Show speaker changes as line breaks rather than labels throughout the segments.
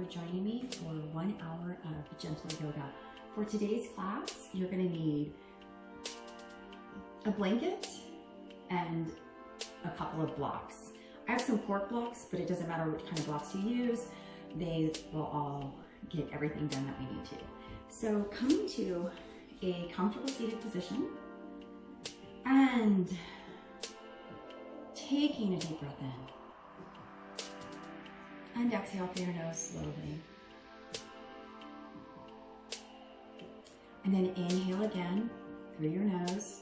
joining me for 1 hour of gentle yoga. For today's class, you're going to need a blanket and a couple of blocks. I have some cork blocks, but it doesn't matter what kind of blocks you use. They will all get everything done that we need to. So coming to a comfortable seated position and taking a deep breath in. And exhale through your nose slowly. And then inhale again through your nose.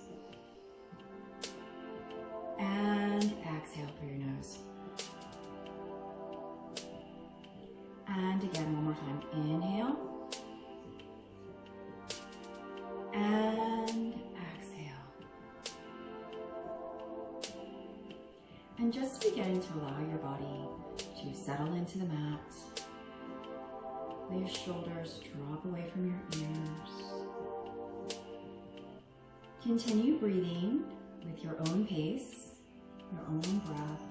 And exhale through your nose. And again, one more time. Inhale. And exhale. And just beginning to allow your body to settle into the mat. Let your shoulders drop away from your ears. Continue breathing with your own pace, your own breath.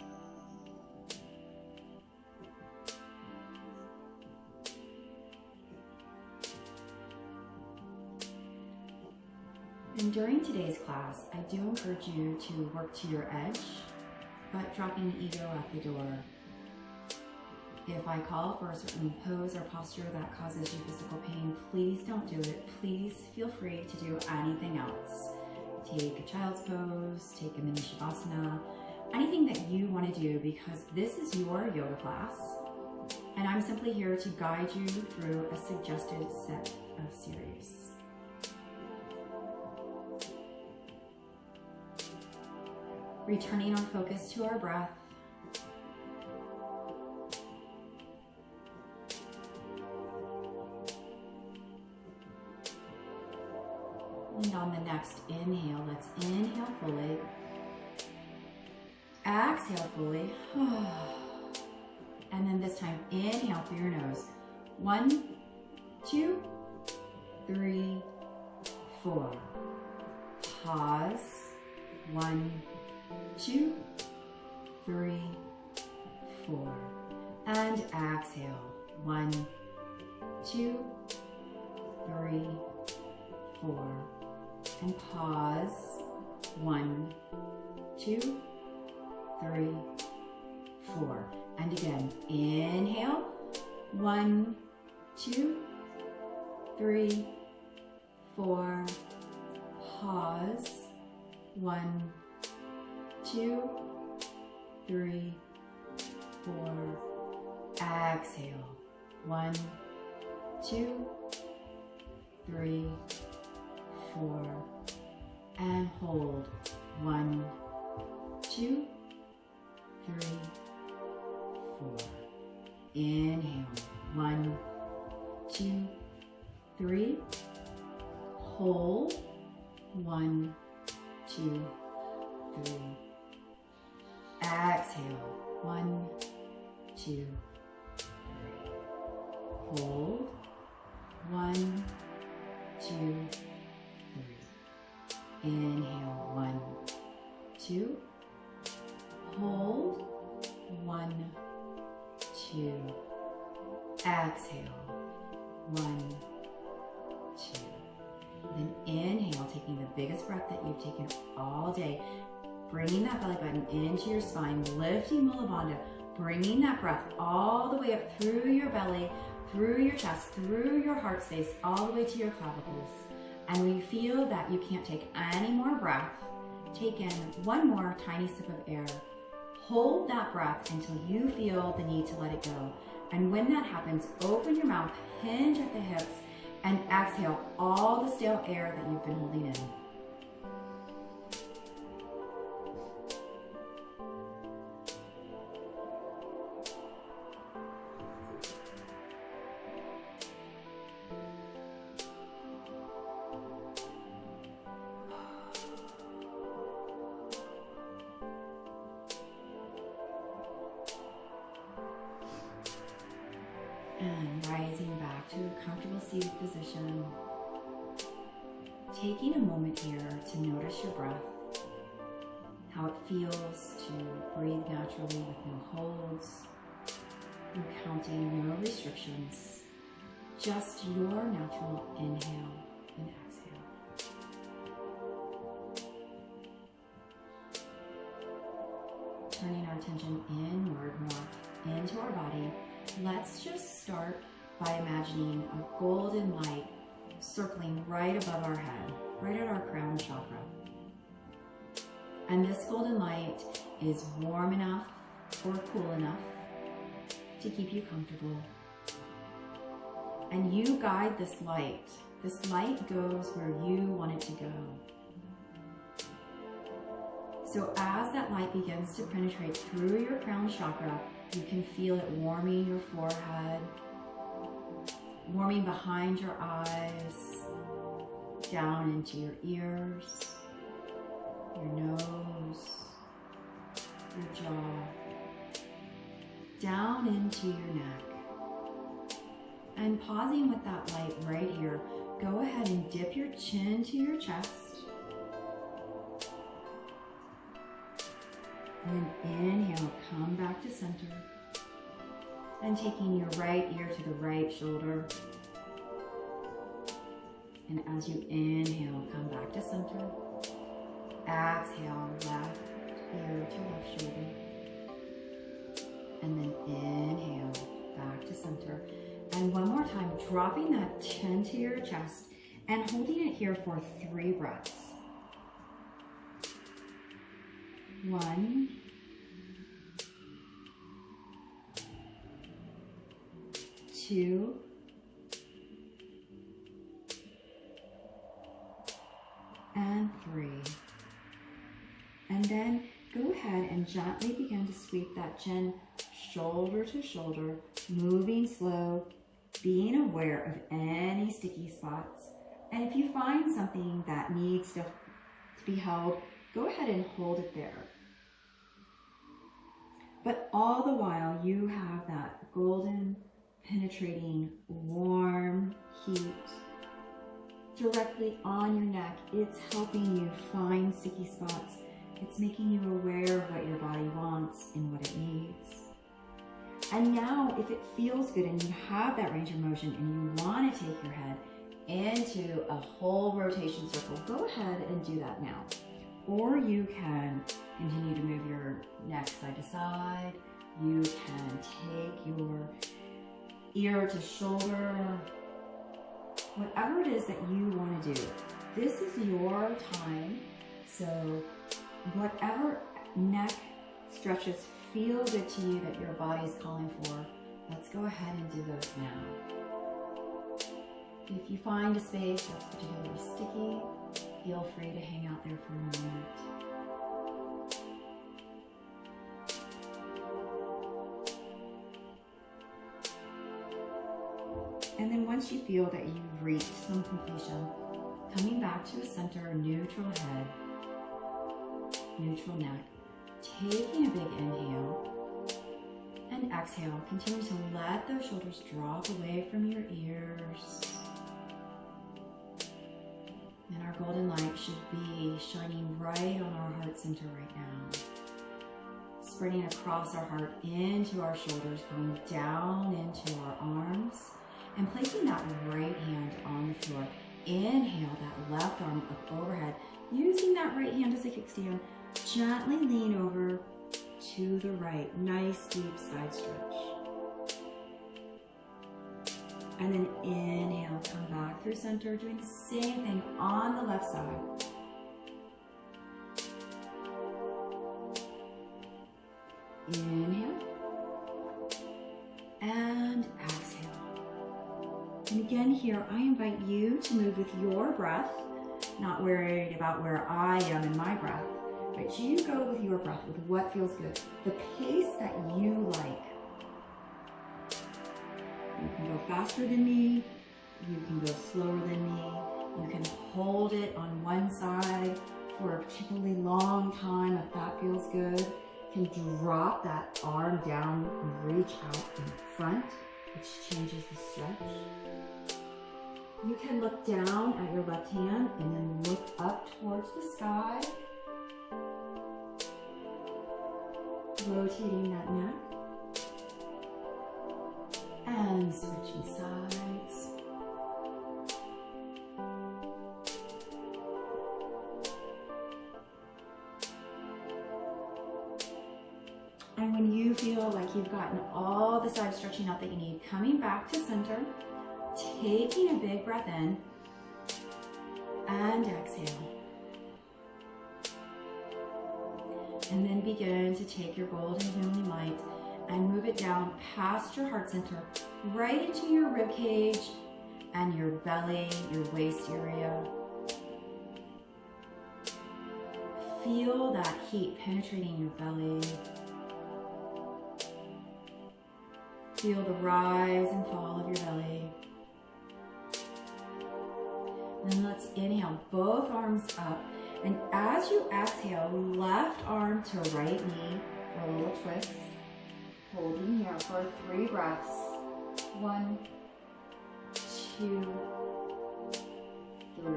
And during today's class, I do encourage you to work to your edge, but dropping the ego at the door. If I call for a certain pose or posture that causes you physical pain, please don't do it. Please feel free to do anything else. Take a child's pose, take a mini shavasana, anything that you want to do, because this is your yoga class, and I'm simply here to guide you through a suggested set of series. Returning our focus to our breath. And on the next inhale, let's inhale fully. Exhale fully. And then this time, inhale through your nose. 1, 2, 3, 4. Pause. 1, 2, 3, 4. And exhale. 1, 2, 3, 4. And pause. 1, 2, 3, 4. And again, inhale. 1, 2, 3, 4. Pause. 1, 2, 3, 4. Exhale. 1, 2, 3, 4. And hold. 1, 2, 3, 4. Inhale. 1, 2, 3. Hold. 1, 2, 3. Exhale. 1, 2, 3. Hold. 1, 2, 3. Inhale. 1, 2. Hold. 1, 2. Exhale. 1, 2. Then inhale, taking the biggest breath that you've taken all day. Bringing that belly button into your spine, lifting Mula Bandha, bringing that breath all the way up through your belly, through your chest, through your heart space, all the way to your clavicles. And when you feel that you can't take any more breath, take in one more tiny sip of air. Hold that breath until you feel the need to let it go. And when that happens, open your mouth, hinge at the hips, and exhale all the stale air that you've been holding in. And rising back to a comfortable seated position. Taking a moment here to notice your breath, how it feels to breathe naturally with no holds, No counting, no restrictions. Just your natural inhale and exhale. Turning our attention inward more into our body, let's just start by imagining a golden light circling right above our head, right at our crown chakra. And this golden light is warm enough or cool enough to keep you comfortable. And you guide this light. This light goes where you want it to go. So as that light begins to penetrate through your crown chakra, you can feel it warming your forehead, warming behind your eyes, down into your ears, your nose, your jaw, down into your neck. And pausing with that light right here, go ahead and dip your chin to your chest. And then inhale, come back to center. And taking your right ear to the right shoulder. And as you inhale, come back to center. Exhale, left ear to left shoulder. And then inhale, back to center. And one more time, dropping that chin to your chest and holding it here for 3 breaths. 1, 2, and 3. And then go ahead and gently begin to sweep that chin shoulder to shoulder, moving slow, being aware of any sticky spots. And if you find something that needs to be held, go ahead and hold it there. But all the while, you have that golden, penetrating, warm heat directly on your neck. It's helping you find sticky spots. It's making you aware of what your body wants and what it needs. And now, if it feels good and you have that range of motion and you want to take your head into a whole rotation circle, go ahead and do that now. Or you can continue to move your neck side to side. You can take your ear to shoulder. Whatever it is that you want to do, this is your time. So whatever neck stretches feel good to you that your body's calling for, let's go ahead and do those now. If you find a space that's particularly sticky, feel free to hang out there for a moment. And then once you feel that you've reached some completion, coming back to a center, neutral head, neutral neck, taking a big inhale and exhale. Continue to let those shoulders drop away from your ears. And our golden light should be shining right on our heart center right now. Spreading across our heart into our shoulders, going down into our arms, and placing that right hand on the floor. Inhale that left arm up overhead. Using that right hand as a kickstand, gently lean over to the right. Nice deep side stretch. And then inhale, come back through center, doing the same thing on the left side. Inhale. And exhale. And again here, I invite you to move with your breath, not worried about where I am in my breath, but you go with your breath, with what feels good, the pace that you like. You can go faster than me, you can go slower than me, you can hold it on one side for a particularly long time if that feels good. You can drop that arm down and reach out in front, which changes the stretch. You can look down at your left hand and then look up towards the sky, rotating that neck. switching sides. And when you feel like you've gotten all the side stretching out that you need, coming back to center, taking a big breath in, and exhale. And then begin to take your golden healing light and move it down past your heart center, right into your rib cage and your belly, your waist area. Feel that heat penetrating your belly. Feel the rise and fall of your belly. And let's inhale, both arms up. And as you exhale, left arm to right knee for a little twist. Holding here for 3 breaths. 1, 2, 3.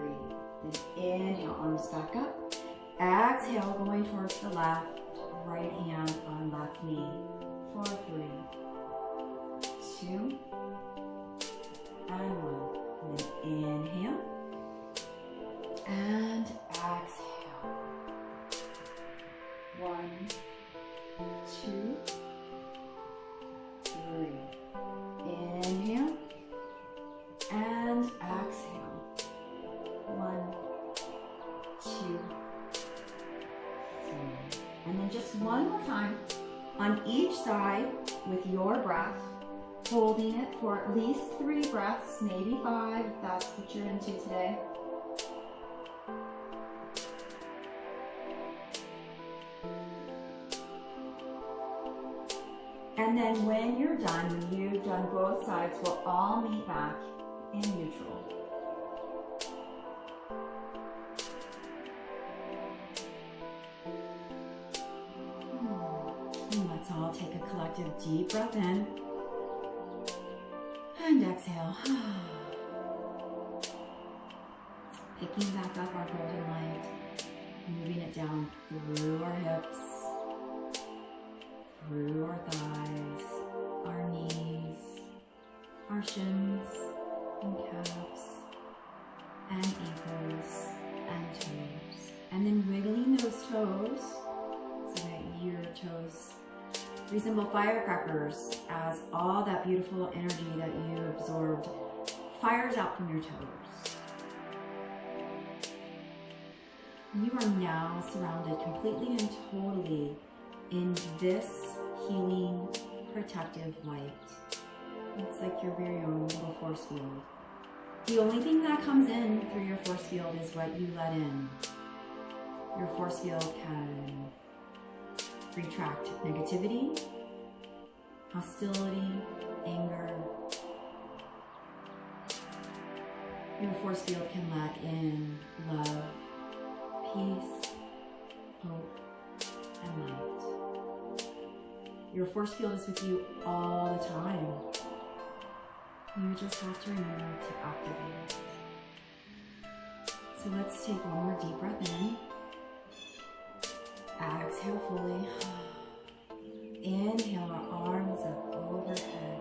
Then inhale, arms back up. Exhale, going towards the left. Right hand on left knee for 3, 2, and 1. And then inhale. And exhale. 1, 2, 3. Inhale. And exhale. 1, 2, 3. And then just one more time on each side with your breath, holding it for at least 3 breaths, maybe 5 if that's what you're into today. And then when you're done, when you've done both sides, we'll all meet back in neutral. And let's all take a collective deep breath in and exhale. Picking back up our golden light, moving it down through our hips, through our thighs, our knees, our shins and calves, and ankles and toes. And then wiggling those toes so that your toes resemble firecrackers as all that beautiful energy that you absorbed fires out from your toes. You are now surrounded completely and totally in this healing, protective light. It's like your very own little force field. The only thing that comes in through your force field is what you let in. Your force field can retract negativity, hostility, anger. Your force field can let in love, peace, hope, and light. Your force field is with you all the time. You just have to remember to activate it. So let's take one more deep breath in. Exhale fully. Inhale, our arms up overhead.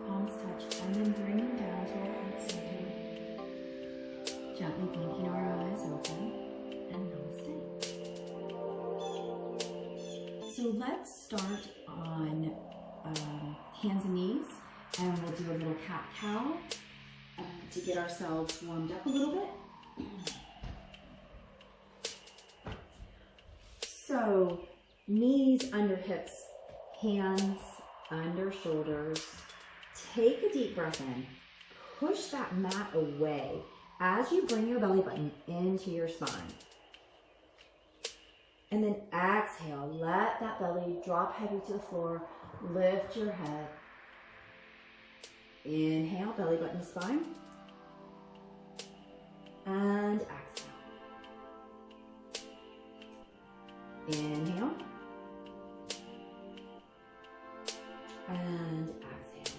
Palms touch, and then bring them down to our heart center. Gently blinking our eyes open, and namaste. So let's start on hands and knees, and we'll do a little cat-cow to get ourselves warmed up a little bit. So knees under hips, hands under shoulders. Take a deep breath in. Push that mat away as you bring your belly button into your spine. And then exhale, let that belly drop heavy to the floor. Lift your head. Inhale, belly button to spine. And exhale. Inhale. And exhale.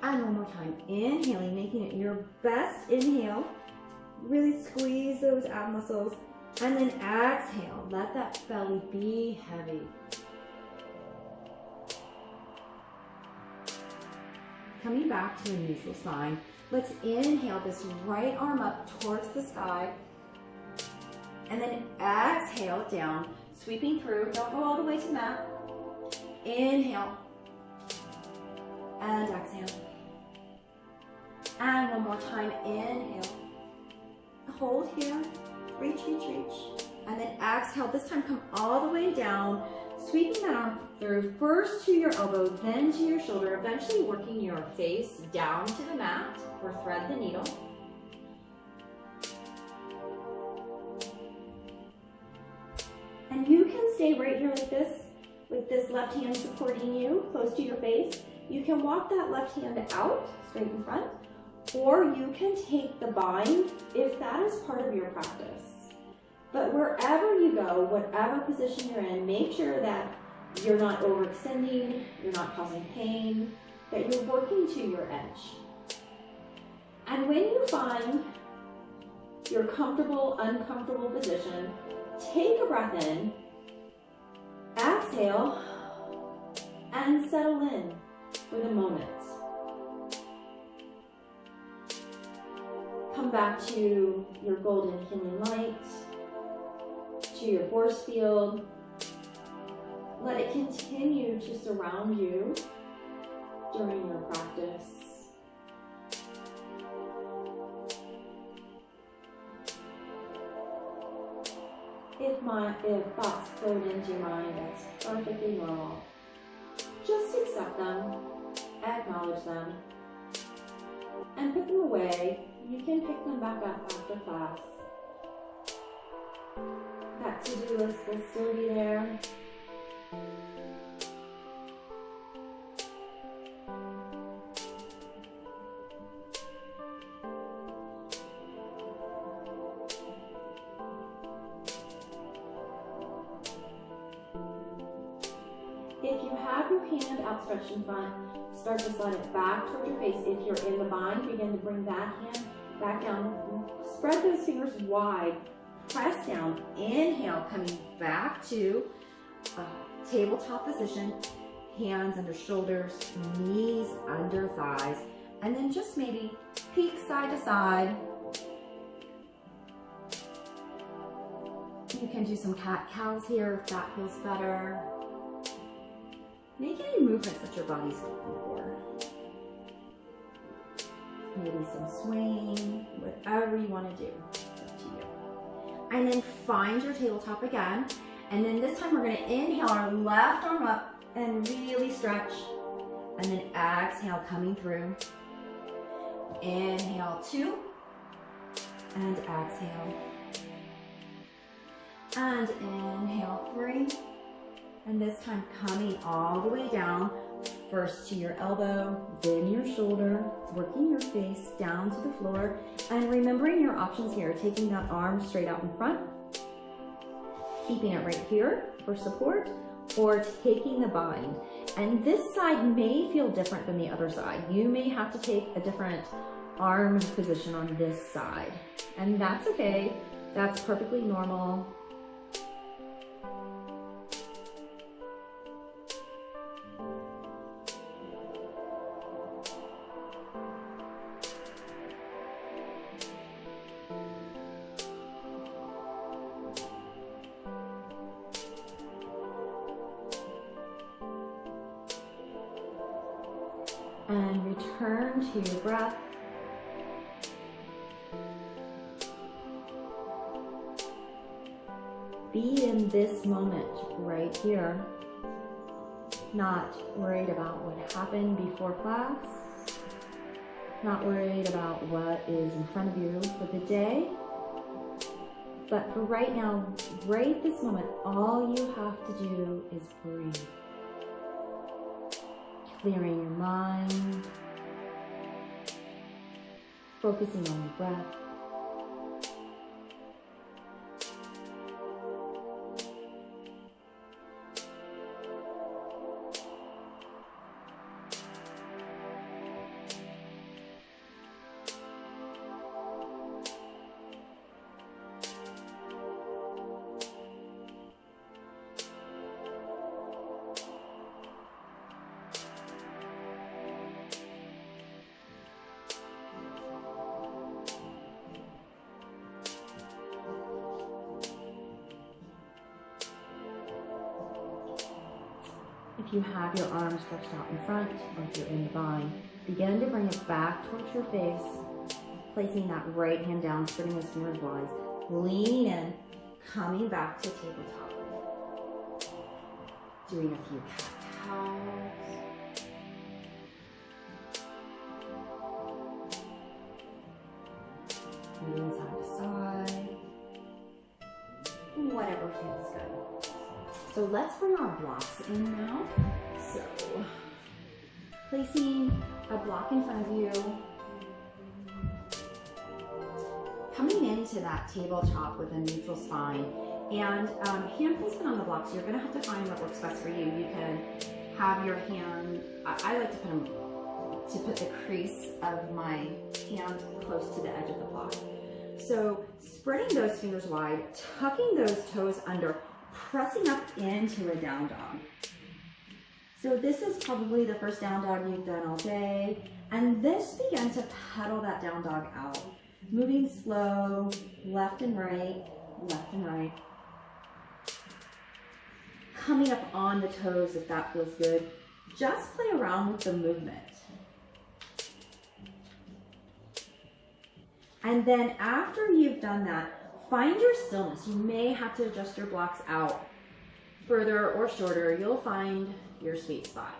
And one more time. Inhaling, making it your best inhale. Really squeeze those ab muscles. And then exhale. Let that belly be heavy. coming back to a neutral spine. Let's inhale this right arm up towards the sky. And then exhale it down, sweeping through. Don't go all the way to the mat. Inhale. And exhale. And one more time, inhale. Hold here, reach, reach, reach. And then exhale, this time come all the way down, sweeping that arm through, first to your elbow, then to your shoulder, eventually working your face down to the mat or thread the needle. And you can stay right here like this, with this left hand supporting you close to your face. You can walk that left hand out, straight in front, or you can take the bind if that is part of your practice. But wherever you go, whatever position you're in, make sure that you're not overextending, you're not causing pain, that you're working to your edge. And when you find your comfortable, uncomfortable position, take a breath in, exhale, and settle in for the moment. Come back to your golden healing light, to your force field. Let it continue to surround you during your practice. If thoughts float into your mind, that's perfectly normal. Just accept them, acknowledge them, and put them away. You can pick them back up after class. That to-do list will still be there. If you have your hand outstretched in front, start to slide it back toward your face. If you're in the bind, begin to bring that hand back down. Spread those fingers wide. Press down. Inhale, coming back to tabletop position. Hands under shoulders, knees under thighs. And then just maybe peek side to side. You can do some cat-cows here if that feels better. Make any movements that your body's looking for. Maybe some swaying, whatever you want to do. It's up to you. And then find your tabletop again. And then this time we're going to inhale our left arm up and really stretch. And then exhale, coming through. Inhale, 2. And exhale. And inhale, 3. And this time coming all the way down, first to your elbow, then your shoulder, working your face down to the floor, and remembering your options here, taking that arm straight out in front, keeping it right here for support, or taking the bind. And this side may feel different than the other side. You may have to take a different arm position on this side, and that's okay. That's perfectly normal. And return to your breath. Be in this moment right here. Not worried about what happened before class. Not worried about what is in front of you for the day. But for right now, right this moment, all you have to do is breathe. Clearing your mind, focusing on your breath. If you have your arms stretched out in front, or if you're in the bind, begin to bring it back towards your face, placing that right hand down, spreading those fingers wide, leaning in, coming back to tabletop. Doing a few cat-cows. Moving side to side. Whatever feels good. So let's bring our blocks in now. So, placing a block in front of you. Coming into that tabletop with a neutral spine. And hand placement on the blocks, you're gonna have to find what works best for you. You can have your hand, I like to put the crease of my hand close to the edge of the block. So spreading those fingers wide, tucking those toes under, pressing up into a down dog. So this is probably the first down dog you've done all day. And this begin to pedal that down dog out. Moving slow, left and right, left and right. Coming up on the toes if that feels good. Just play around with the movement. And then after you've done that, find your stillness. You may have to adjust your blocks out further or shorter. You'll find your sweet spot.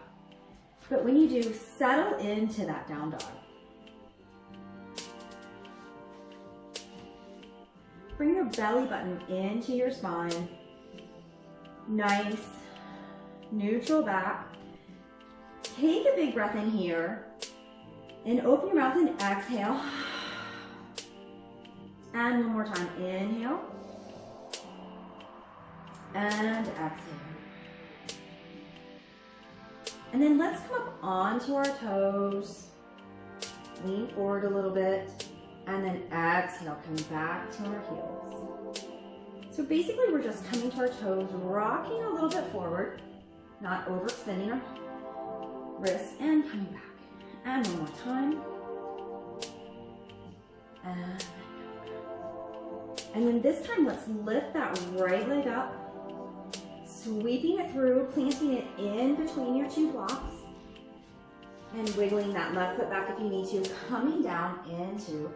But when you do, settle into that down dog. Bring your belly button into your spine. Nice, neutral back. Take a big breath in here and open your mouth and exhale. And one more time, inhale and exhale. And then let's come up onto our toes, lean forward a little bit, and then exhale, coming back to our heels. So basically we're just coming to our toes, rocking a little bit forward, not overextending our wrists, and coming back. And one more time. And then this time, let's lift that right leg up, sweeping it through, planting it in between your two blocks, and wiggling that left foot back if you need to, coming down into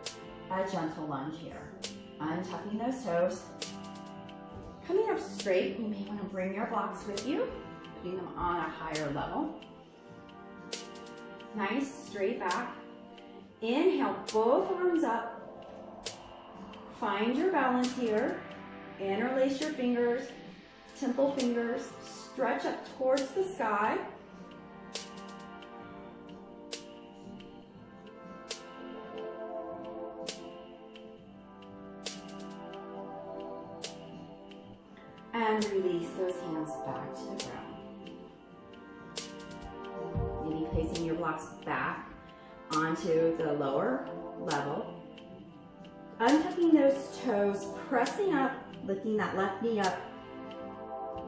a gentle lunge here. Untucking those toes. Coming up straight, you may want to bring your blocks with you, putting them on a higher level. Nice, straight back. Inhale, both arms up. Find your balance here. Interlace your fingers, temple fingers, stretch up towards the sky. And release those hands back to the ground. Maybe placing your blocks back onto the lower level. Untucking those toes, pressing up, lifting that left knee up,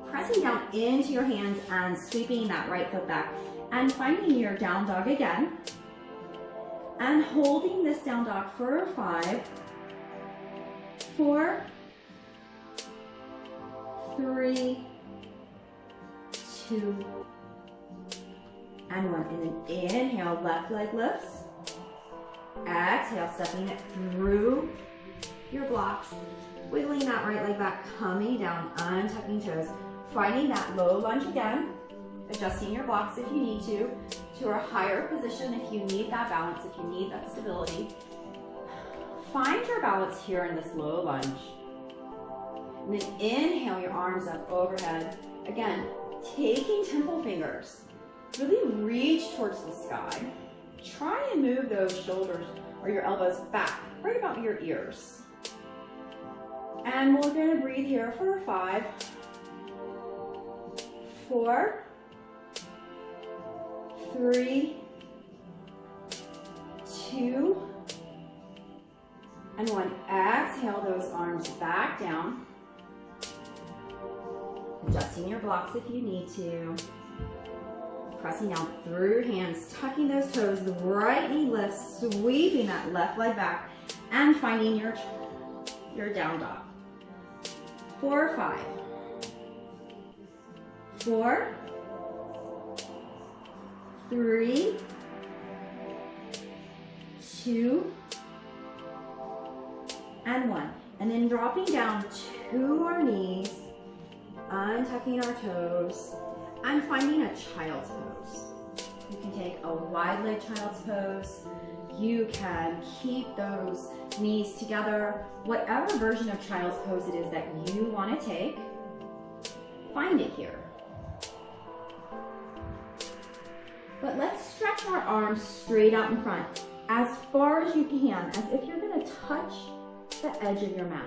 pressing down into your hands and sweeping that right foot back. And finding your down dog again. And holding this down dog for 5, 4, 3, 2, and 1. And then inhale, left leg lifts. Exhale, stepping it through your blocks, wiggling that right leg back, coming down, untucking toes, finding that low lunge again, adjusting your blocks if you need to a higher position if you need that balance, if you need that stability. Find your balance here in this low lunge. And then inhale your arms up overhead. Again, taking temple fingers, really reach towards the sky. Try and move those shoulders or your elbows back, right about your ears. And we're gonna breathe here for 5, 4, 3, 2, and 1. Exhale those arms back down. Adjusting your blocks if you need to. Pressing down through your hands, tucking those toes, the right knee lifts, sweeping that left leg back, and finding your down dog. 4, 5, 4, 3, 2, and 1. And then dropping down to our knees, untucking our toes, and finding a child's pose. You can take a wide leg child's pose. You can keep those knees together. Whatever version of child's pose it is that you want to take, find it here. But let's stretch our arms straight out in front, as far as you can, as if you're going to touch the edge of your mat.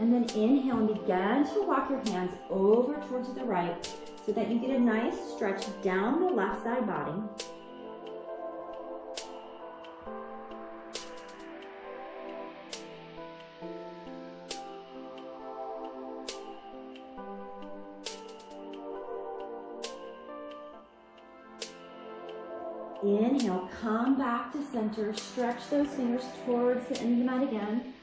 And then inhale and begin to walk your hands over towards the right so that you get a nice stretch down the left side body. Inhale, come back to center, stretch those fingers towards the end of the mat again.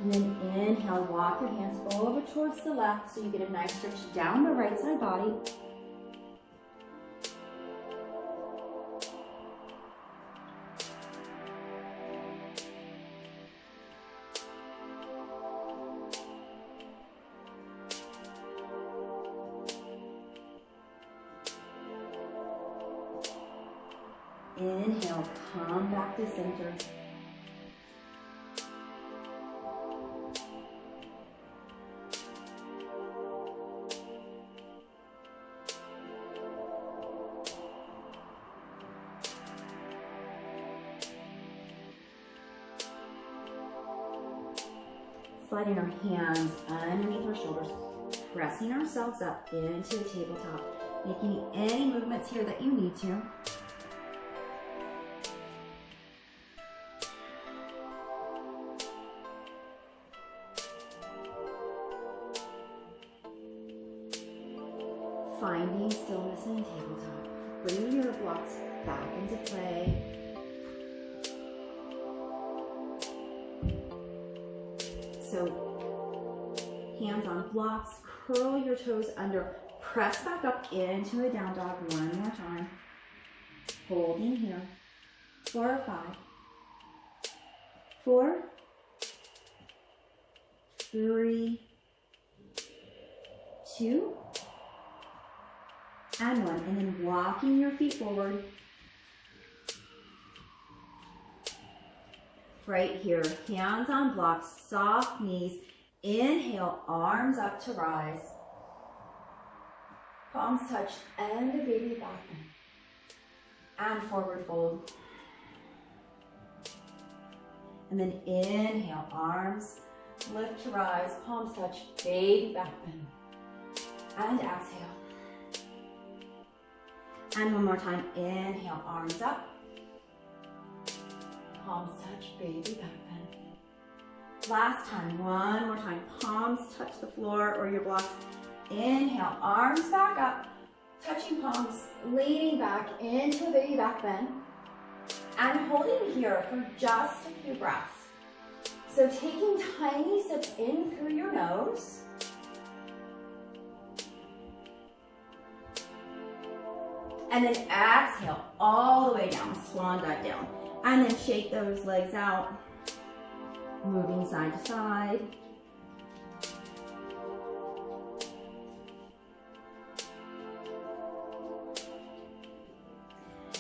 And then inhale, walk your hands over towards the left so you get a nice stretch down the right side body. Inhale, come back to center. Sliding our hands underneath our shoulders, pressing ourselves up into the tabletop, making any movements here that you need to. Finding stillness in the tabletop. Bringing your blocks back into play. So, hands on blocks, curl your toes under, press back up into a down dog one more time. Holding here. 4 or 5. 4, 3, 2, and 1. And then walking your feet forward. Right here, hands on blocks, soft knees. Inhale, arms up to rise. Palms touch and the baby back bend. And forward fold. And then inhale, arms lift to rise, palms touch, baby back bend. And exhale. And one more time, inhale, arms up. Palms touch, baby back bend. Last time, one more time. Palms touch the floor or your blocks. Inhale, arms back up. Touching palms, leaning back into a baby back bend. And holding here for just a few breaths. So taking tiny sips in through your nose. And then exhale all the way down, swan dive down. And then shake those legs out, moving side to side.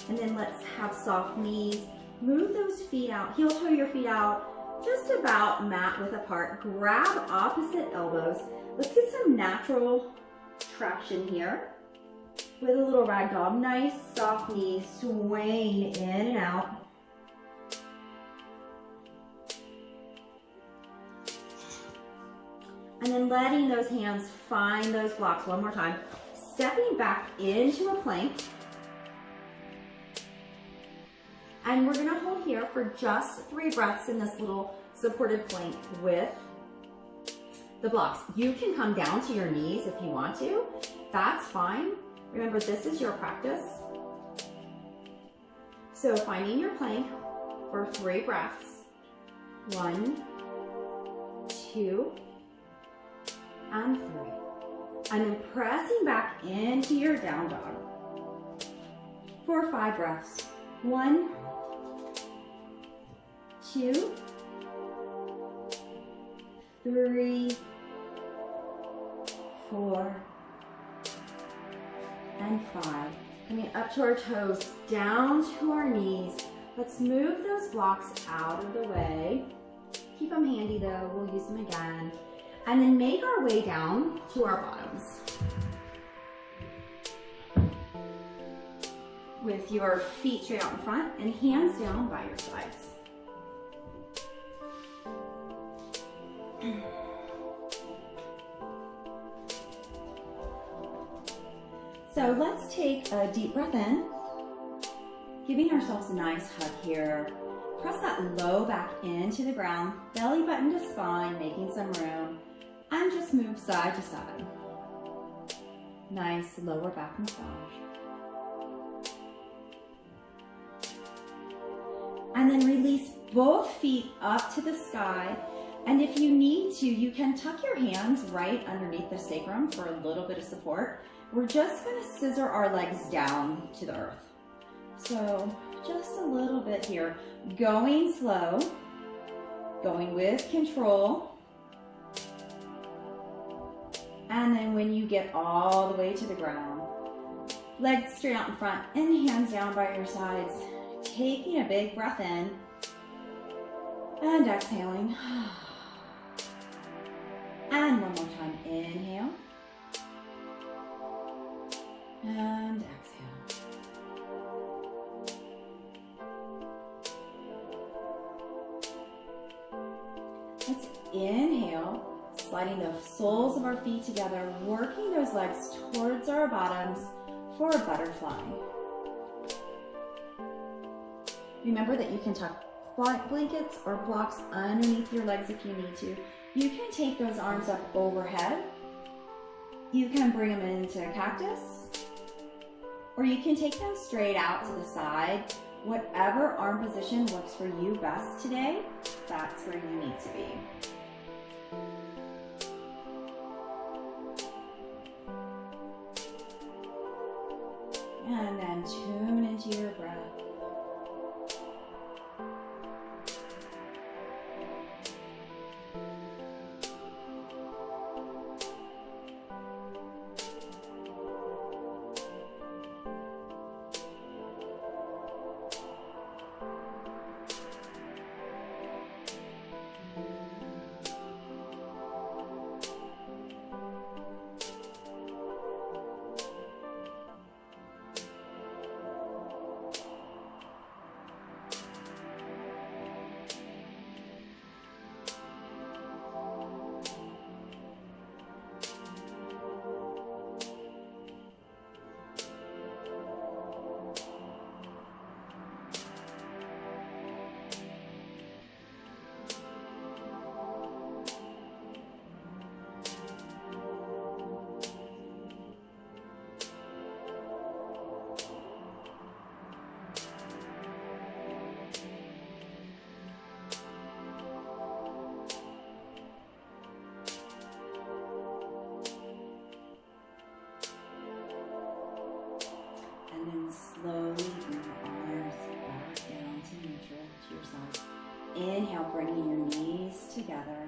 And then let's have soft knees. Move those feet out, heel toe your feet out, just about mat width apart. Grab opposite elbows. Let's get some natural traction here. With a little ragdoll, nice soft knees, swaying in and out. And then letting those hands find those blocks one more time. Stepping back into a plank. And we're gonna hold here for just 3 breaths in this little supported plank with the blocks. You can come down to your knees if you want to. That's fine. Remember, this is your practice. So finding your plank for 3 breaths. 1, 2, and 3. And then pressing back into your down dog for 5 breaths. 1, 2, 3, 4, and 5. Coming up to our toes, down to our knees. Let's move those blocks out of the way. Keep them handy though, we'll use them again. And then make our way down to our bottoms. With your feet straight out in front and hands down by your sides. So let's take a deep breath in, giving ourselves a nice hug here. Press that low back into the ground, belly button to spine, making some room, and just move side to side. Nice lower back massage. And then release both feet up to the sky. And if you need to, you can tuck your hands right underneath the sacrum for a little bit of support. We're just gonna scissor our legs down to the earth. So just a little bit here. Going slow, going with control. And then when you get all the way to the ground, legs straight out in front and hands down by your sides. Taking a big breath in and exhaling. And one more time, inhale. And exhale. Let's inhale, sliding the soles of our feet together, working those legs towards our bottoms for a butterfly. Remember that you can tuck blankets or blocks underneath your legs if you need to. You can take those arms up overhead. You can bring them into a cactus, or you can take them straight out to the side. Whatever arm position works for you best today, that's where you need to be. And then tune into your breath. And then slowly bring your arms back down to neutral, to your side. Inhale, bringing your knees together.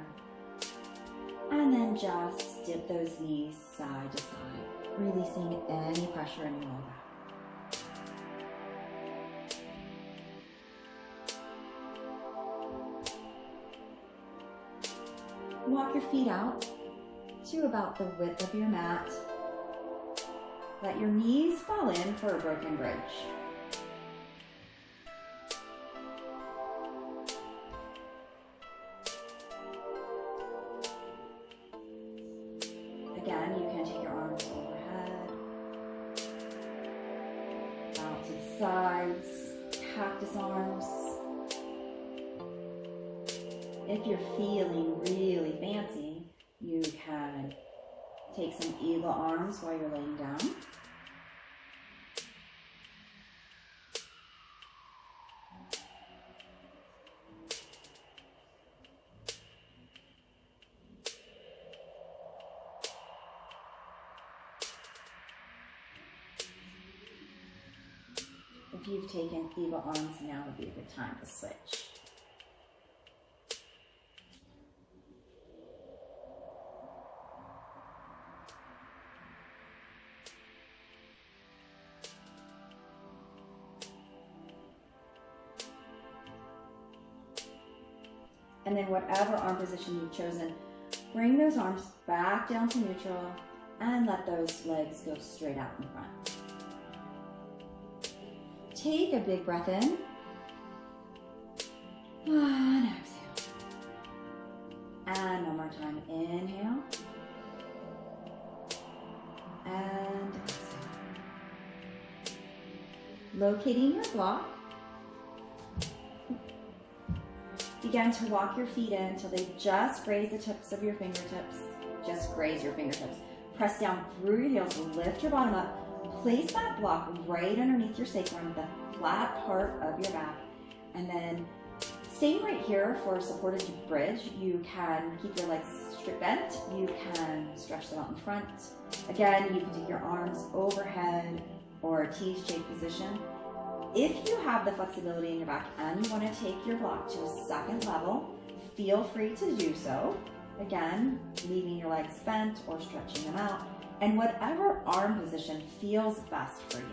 And then just dip those knees side to side, releasing any pressure in your lower back. Walk your feet out to about the width of your mat. Let your knees fall in for a broken bridge. sides, cactus arms. If you're feeling really fancy, you can take some eagle arms while you're laying down. If you've taken eagle arms, now would be a good time to switch. And then whatever arm position you've chosen, bring those arms back down to neutral and let those legs go straight out in front. Take a big breath in and exhale. And one more time, inhale and exhale. Locating your block. Begin to walk your feet in until they just graze the tips of your fingertips. Just graze your fingertips. Press down through your heels, lift your bottom up. Place that block right underneath your sacrum, the flat part of your back. And then staying right here for a supported bridge. You can keep your legs straight bent. You can stretch them out in front. Again, you can take your arms overhead or a T-shaped position. If you have the flexibility in your back and you want to take your block to a second level, feel free to do so. Again, leaving your legs bent or stretching them out, and whatever arm position feels best for you.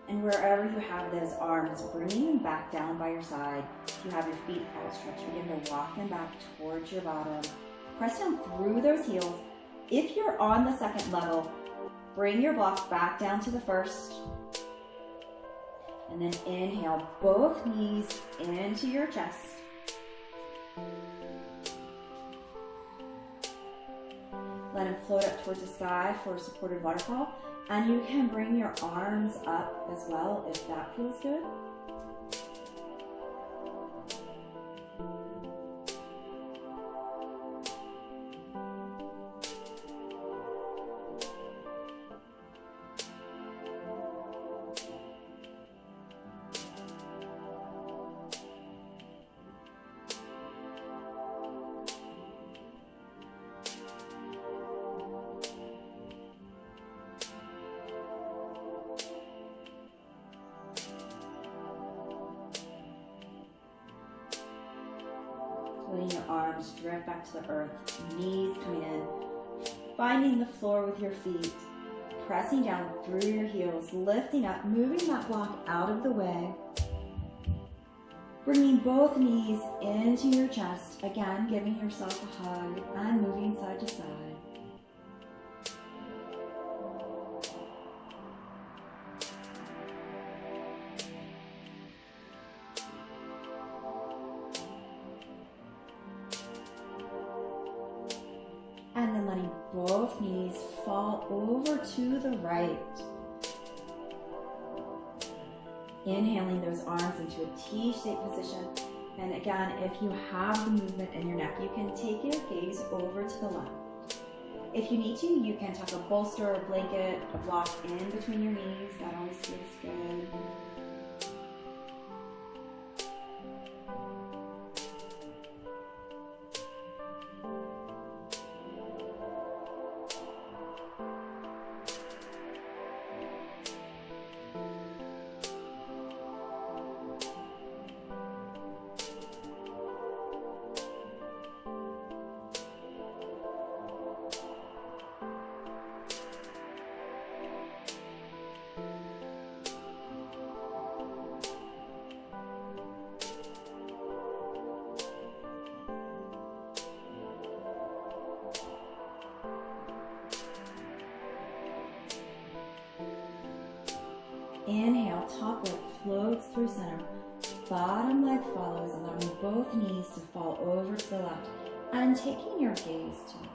And wherever you have those arms, bringing them back down by your side. If you have your feet outstretched, begin to walk them back towards your bottom. Press down through those heels. If you're on the second level, bring your block back down to the first. And then inhale, both knees into your chest. Let them float up towards the sky for a supported waterfall. And you can bring your arms up as well if that feels good. Letting your arms drift back to the earth, knees coming in, finding the floor with your feet, pressing down through your heels, lifting up, moving that block out of the way, bringing both knees into your chest, again giving yourself a hug and moving side to side. And then letting both knees fall over to the right. Inhaling those arms into a T-shaped position. And again, if you have the movement in your neck, you can take your gaze over to the left. If you need to, you can tuck a bolster, a blanket, a block in between your knees. That always feels good. through center. Bottom leg follows, allowing both knees to fall over to the left and taking your gaze to the right.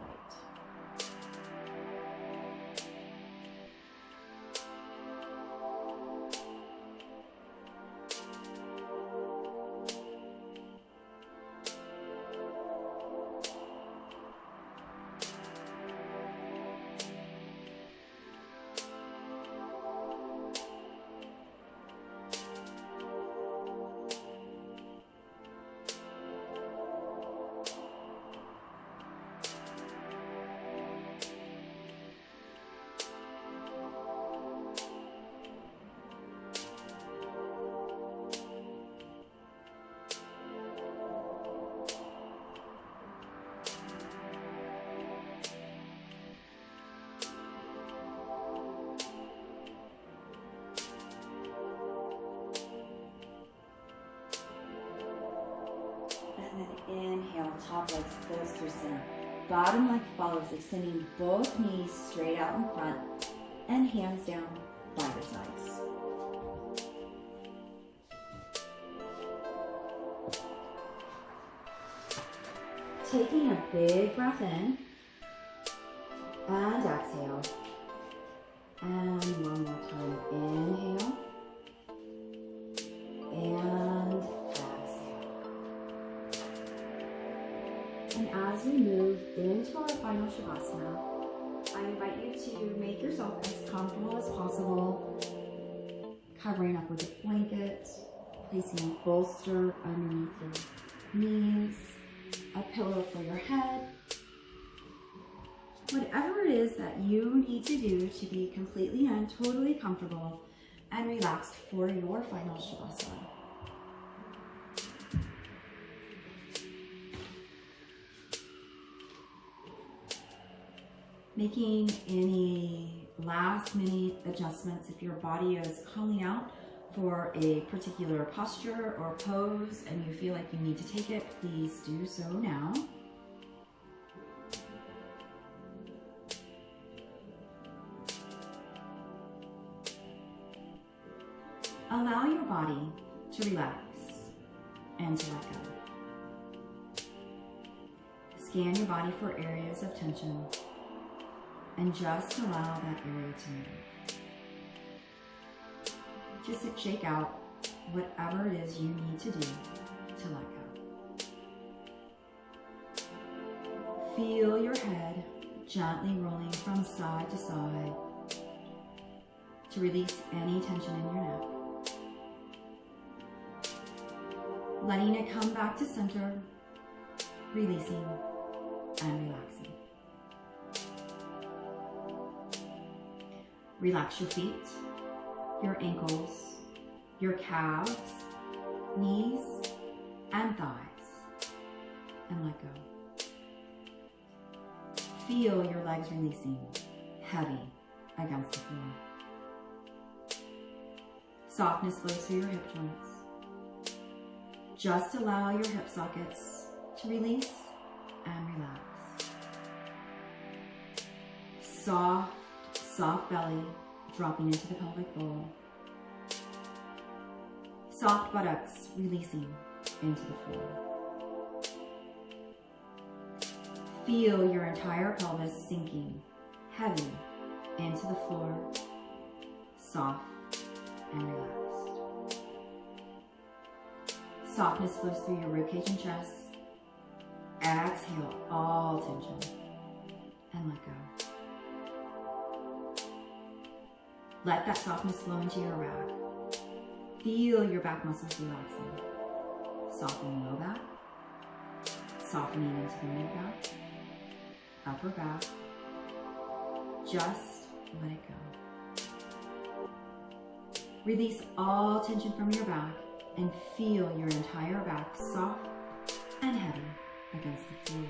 And then inhale, top leg flows through center. Bottom leg follows, extending both knees straight out in front and hands down by your sides. Taking a big breath in and exhale. And one more time, inhale and and as we move into our final Shavasana, I invite you to make yourself as comfortable as possible, covering up with a blanket, placing a bolster underneath your knees, a pillow for your head. Whatever it is that you need to do to be completely and totally comfortable and relaxed for your final Shavasana. Making any last minute adjustments if your body is calling out for a particular posture or pose and you feel like you need to take it, please do so now. Allow your body to relax and to let go. Scan your body for areas of tension and just allow that area to move. Just shake out whatever it is you need to do to let go. Feel your head gently rolling from side to side to release any tension in your neck. Letting it come back to center, releasing and relaxing. Relax your feet, your ankles, your calves, knees, and thighs, and let go. Feel your legs releasing, heavy against the floor. Softness flows through your hip joints. Just allow your hip sockets to release and relax. Soft belly dropping into the pelvic bowl. Soft buttocks releasing into the floor. Feel your entire pelvis sinking, heavy into the floor, soft and relaxed. Softness flows through your ribcage and chest. Exhale all tension and let go. Let that softness flow into your back. Feel your back muscles relaxing. Softening low back, softening into the mid back, upper back. Just let it go. Release all tension from your back and feel your entire back soft and heavy against the floor.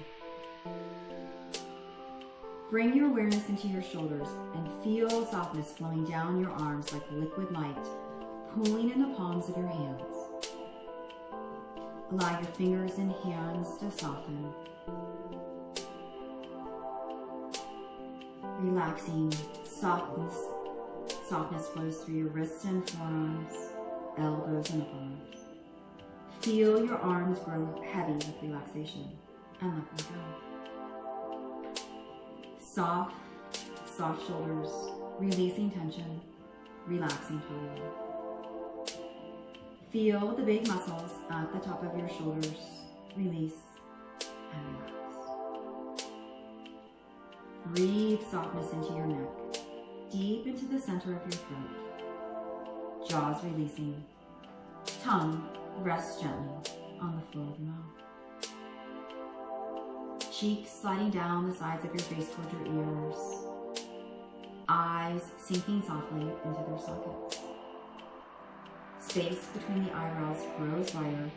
Bring your awareness into your shoulders and feel softness flowing down your arms like liquid light, pooling in the palms of your hands. Allow your fingers and hands to soften. Relaxing, softness flows through your wrists and forearms, elbows and arms. Feel your arms grow heavy with relaxation and let them go. Soft shoulders, releasing tension, relaxing totally. Feel the big muscles at the top of your shoulders release and relax. Breathe softness into your neck, deep into the center of your throat. Jaws releasing. Tongue rests gently on the floor of the mouth. Cheeks sliding down the sides of your face toward your ears. Eyes sinking softly into their sockets. Space between the eyebrows grows wider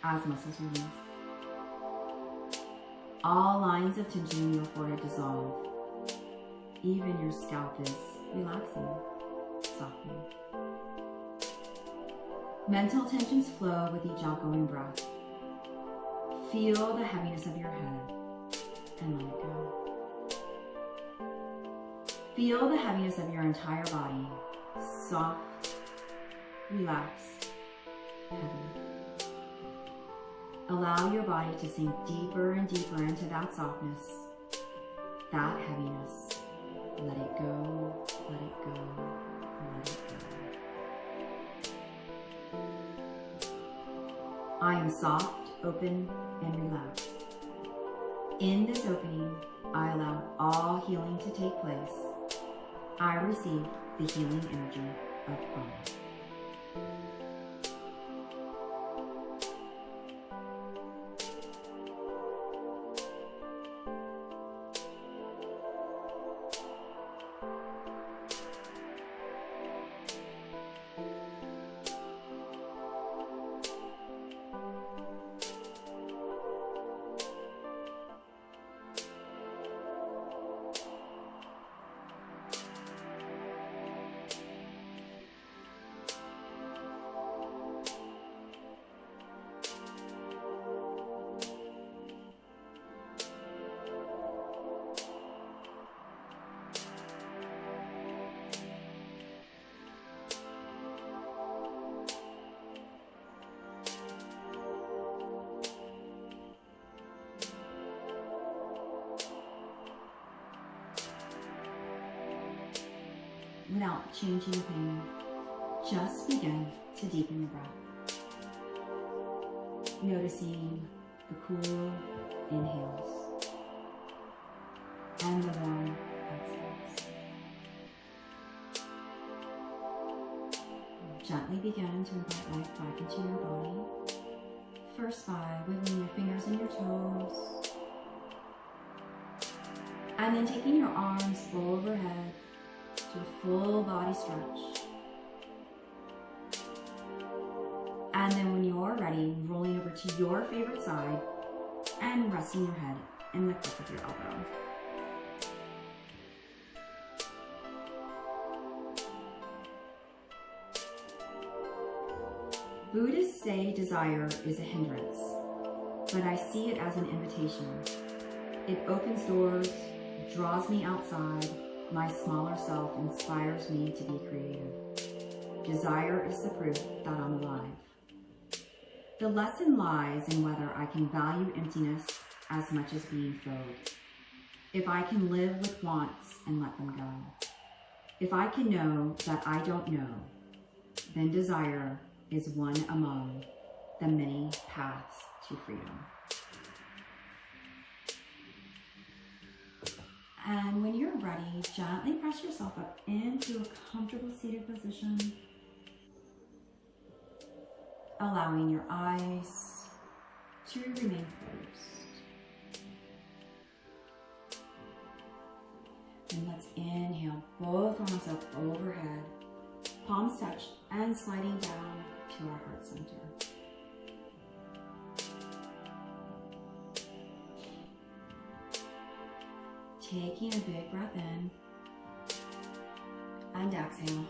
as muscles release. All lines of tension in your forehead dissolve. Even your scalp is relaxing, softening. Mental tensions flow with each outgoing breath. Feel the heaviness of your head and let it go. Feel the heaviness of your entire body, soft, relaxed, heavy. Allow your body to sink deeper and deeper into that softness, that heaviness. Let it go, let it go, let it go. I am soft, open, and relaxed. In this opening, I allow all healing to take place. I receive the healing energy of calm. Without changing a thing, just begin to deepen your breath. Noticing the cool inhales and the warm exhales. Gently begin to invite life back into your body. First by wiggling your fingers and your toes. And then taking your arms overhead to a full body stretch. And then when you're ready, rolling over to your favorite side and resting your head in the crook of your elbow. Buddhists say desire is a hindrance, but I see it as an invitation. It opens doors, draws me outside. My smaller self inspires me to be creative. Desire is the proof that I'm alive. The lesson lies in whether I can value emptiness as much as being filled. If I can live with wants and let them go. If I can know that I don't know, then desire is one among the many paths to freedom. And when you're ready, gently press yourself up into a comfortable seated position, allowing your eyes to remain closed. And let's inhale, both arms up overhead, palms touch and sliding down to our heart center. Taking a big breath in and exhale.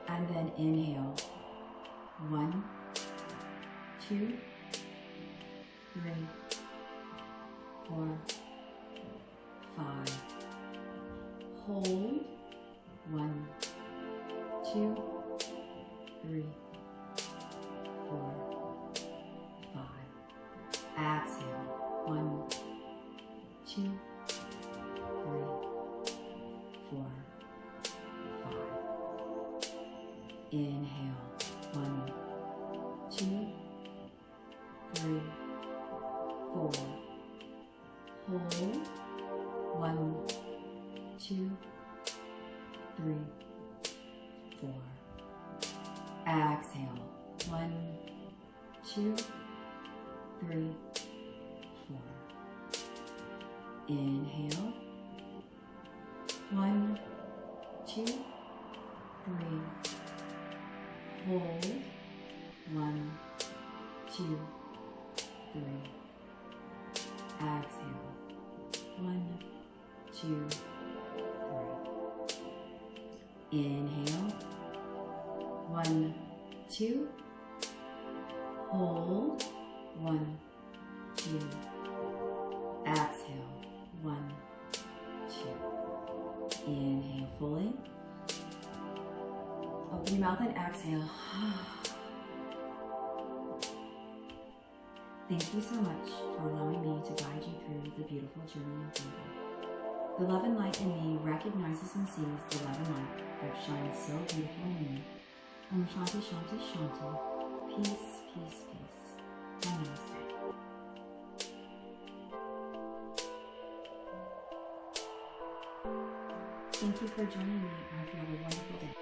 And then inhale. 1, 2, 3, 4, 5. Hold. 1, 2, Inhale. 1, 2, 3, 4. Hold. 1, 2, 3, 4. Exhale. 1, 2, 3, 4. Inhale. 1, 2, 3. Hold. 1, 2, 3. Exhale. 1, 2, 3. Inhale. 1, 2. Hold. 1, 2. Exhale. 1, 2. Inhale fully. Open your mouth and exhale. Thank you so much for allowing me to guide you through the beautiful journey of yoga. The love and light in me recognizes and sees the love and light that shines so beautiful in me. Shanti, Shanti, Shanti. Peace, peace, peace. Namaste. Thank you for joining me. I hope you have a wonderful day.